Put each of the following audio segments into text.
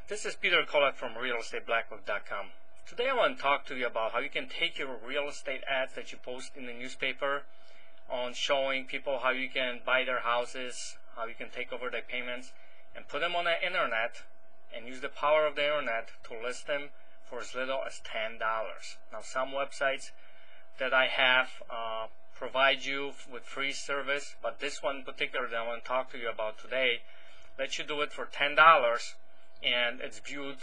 This is Peter Collett from realestateblackbook.com. Today I want to talk to you about how you can take your real estate ads that you post in the newspaper on showing people how you can buy their houses, how you can take over their payments, and put them on the internet and use the power of the internet to list them for as little as $10. Now, some websites that I have provide you with free service, but this one in particular that I want to talk to you about today lets you do it for $10, and it's viewed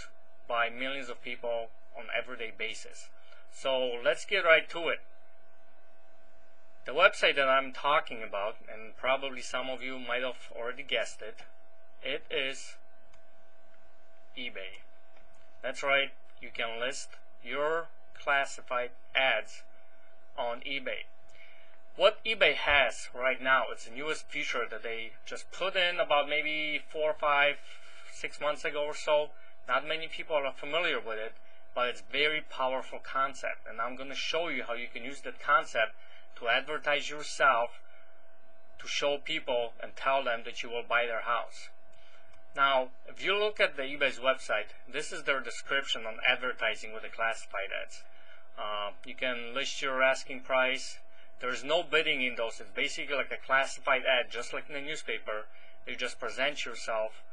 by millions of people on an everyday basis. So let's get right to it. The website that I'm talking about, and probably some of you might have already guessed it, it is eBay. That's right, you can list your classified ads on eBay. What eBay has right now, it's the newest feature that they just put in about maybe 4, 5, 6 months ago or so. Not many people are familiar with it, but it's a very powerful concept, and I'm going to show you how you can use that concept to advertise yourself, to show people and tell them that you will buy their house. Now, if you look at the eBay's website, this is their description on advertising with the classified ads. You can list your asking price. There's no bidding in those. It's basically like a classified ad, just like in the newspaper. You just present yourself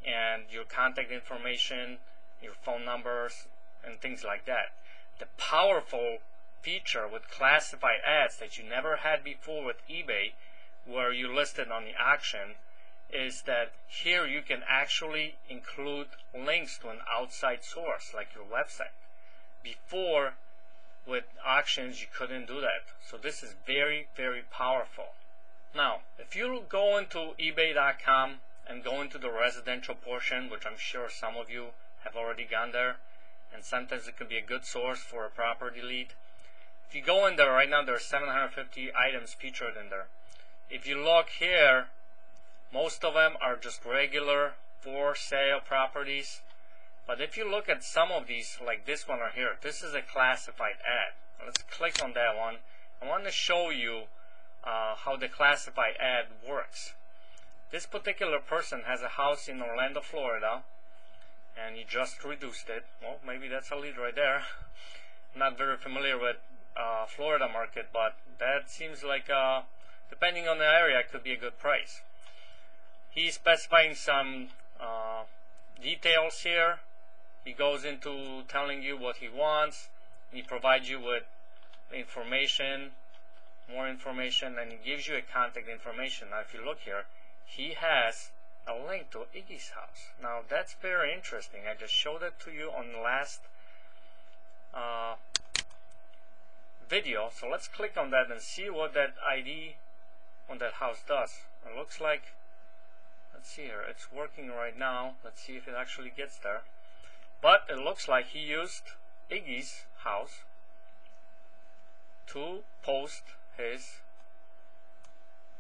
and your contact information, your phone numbers, and things like that. The powerful feature with classified ads that you never had before with eBay, where you listed on the auction, is that here you can actually include links to an outside source like your website. Before, with auctions, you couldn't do that. So this is very, very powerful. Now, if you go into ebay.com and go into the residential portion, which I'm sure some of you have already gone there, and sometimes it can be a good source for a property lead. If you go in there right now, there are 750 items featured in there. If you look here, most of them are just regular for sale properties. But if you look at some of these, like this one right here, this is a classified ad. Let's click on that one. I want to show you how the classified ad works. This particular person has a house in Orlando, Florida, and he just reduced it. Well, maybe that's a lead right there. I'm not very familiar with Florida market, but that seems like, depending on the area, it could be a good price. He's specifying some details here. He goes into telling you what he wants. He provides you with information, more information, and he gives you a contact information. Now, if you look here, he has a link to Iggy's house. Now, that's very interesting. I just showed it to you on the last video. So let's click on that and see what that ID on that house does. It looks like, let's see here, it's working right now. Let's see if it actually gets there. But it looks like he used Iggy's house to post his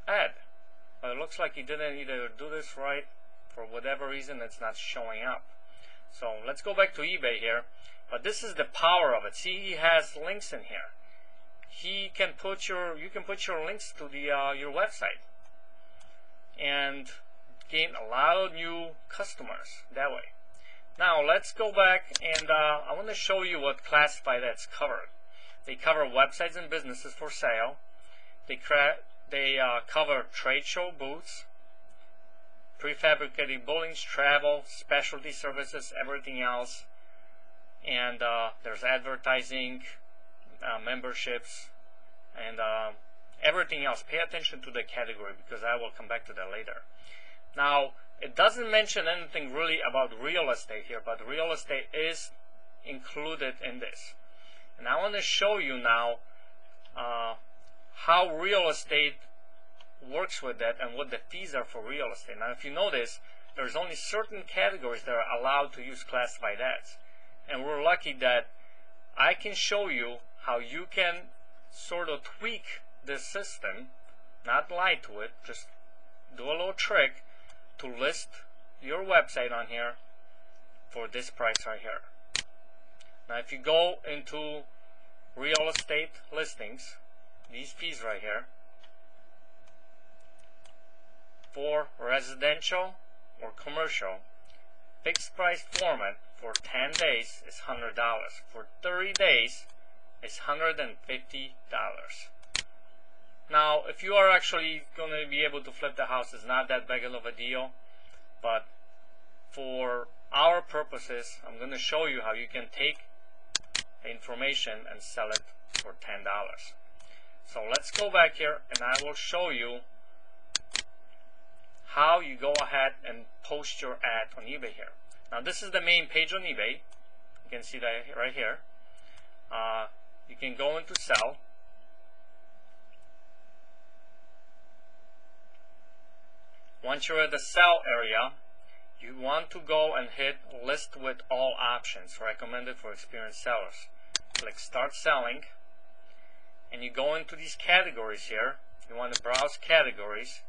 ad. But it looks like he didn't either do this right. For whatever reason, it's not showing up. So let's go back to eBay here. But this is the power of it. See, he has links in here. You can put your links to the your website and gain a lot of new customers that way. Now let's go back, and I want to show you what classified ads cover. They cover websites and businesses for sale. They cover trade show booths, prefabricated buildings, travel, specialty services, everything else. And there's advertising, memberships, and everything else. Pay attention to the category because I will come back to that later. Now, it doesn't mention anything really about real estate here, but real estate is included in this. And I want to show you now how real estate works with that and what the fees are for real estate. Now, if you notice, there's only certain categories that are allowed to use classified ads. And we're lucky that I can show you how you can sort of tweak this system, not lie to it, just do a little trick to list your website on here for this price right here. Now, if you go into real estate listings, these fees right here, for residential or commercial, fixed price format for 10 days is $100. For 30 days is $150. Now, if you are actually going to be able to flip the house, it's not that big of a deal, but for our purposes, I'm going to show you how you can take the information and sell it for $10. So let's go back here and I will show you how you go ahead and post your ad on eBay here. Now this is the main page on eBay. You can see that right here. You can go into sell. Once you're at the sell area, you want to go and hit list with all options recommended for experienced sellers. Click start selling and you go into these categories here. You want to browse categories.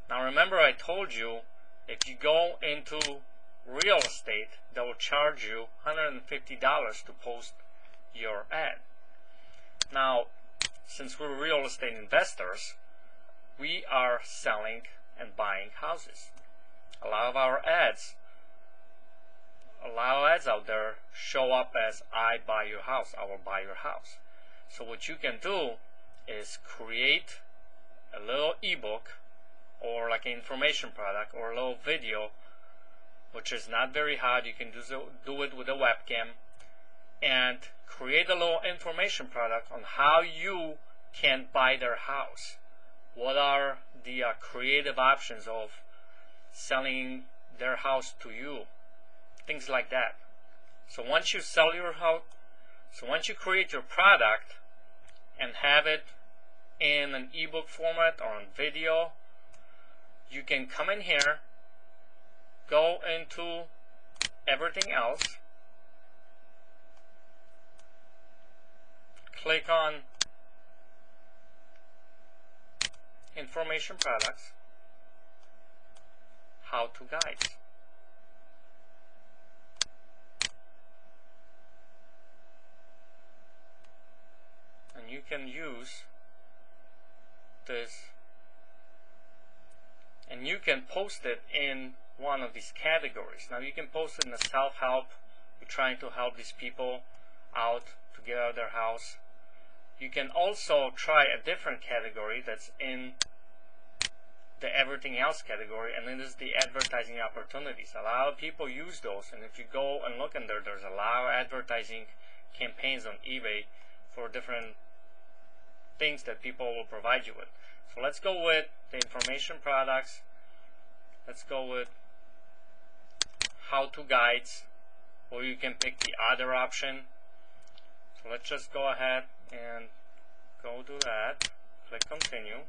Now remember, I told you if you go into real estate, they will charge you $150 to post your ad. Now, since we're real estate investors, we are selling and buying houses. A lot of our ads out there show up as I buy your house, I will buy your house. So what you can do is create a little ebook or like an information product or a little video, which is not very hard. You can do it with a webcam and create a little information product on how you can buy their house. What are the creative options of selling their house to you? Things like that. So once you sell your house, so once you create your product and have it in an ebook format or on video, you can come in here, go into everything else, click on information products, how-to guides. And you can use this and you can post it in one of these categories. Now you can post it in a self-help. You're trying to help these people out to get out of their house. You can also try a different category that's in the everything else category, and then there's the advertising opportunities. A lot of people use those, and if you go and look in there, there's a lot of advertising campaigns on eBay for different things that people will provide you with. So let's go with the information products. Let's go with how-to guides, or you can pick the other option. So let's just go ahead and go to that. Click continue.